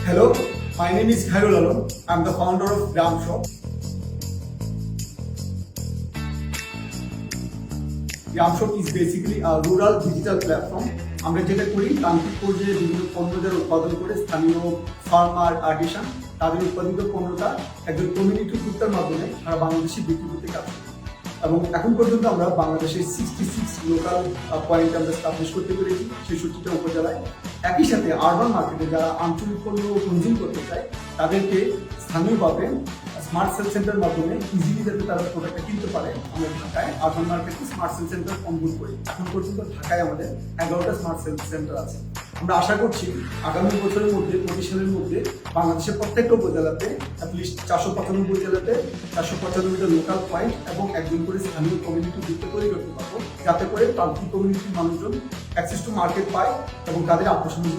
Hello, my name is Khairul Alam. I'm the founder of Gram Shop. Gram Shop is basically a rural digital platform. আমরা যেটা করি প্রান্তিক পর্যায়ে বিভিন্ন পণ্যদের উৎপাদন করে স্থানীয় ফার্মার আর্টিসান তাদের উৎপাদিত পণ্যটা একজন কমিউনিটি উদ্যোক্তার মাধ্যমে সারা বাংলাদেশে বিক্রি করতে কাজ করি। এবং এখন পর্যন্ত আমরা বাংলাদেশের 66 লোকাল পয়েন্ট আমরা স্টাবলিশ করতে পেরেছি 66টা উপজেলায়। একই সাথে আরবান মার্কেটে যারা আঞ্চলিক পণ্য কনজিউম করতে চায় তাদেরকে স্থানীয়ভাবে স্মার্ট সেল সেন্টার মাধ্যমে ইজিলি যাতে তারা প্রোডাক্টটা কিনতে পারে আমরা ঢাকায় আরবান মার্কেটে স্মার্ট সেল সেন্টার অনবোর্ড করি। এখন পর্যন্ত ঢাকায় আমাদের 11টা স্মার্ট সেল সেন্টার আছে। আমরা আশা করছি আগামী বছরের মধ্যে 25 সালের মধ্যে বাংলাদেশের প্রত্যেকটা উপজেলাতে অ্যাটলিস্ট 495 জেলাতে 495টা লোকাল পয়েন্ট এবং একজন করে স্থানীয় কমিউনিটি যুক্ত তৈরি করতে পারবো, যাতে করে প্রান্তিক কমিউনিটির মানুষজন অ্যাক্সেস টু মার্কেট পায় এবং তাদের আত্মসম্মান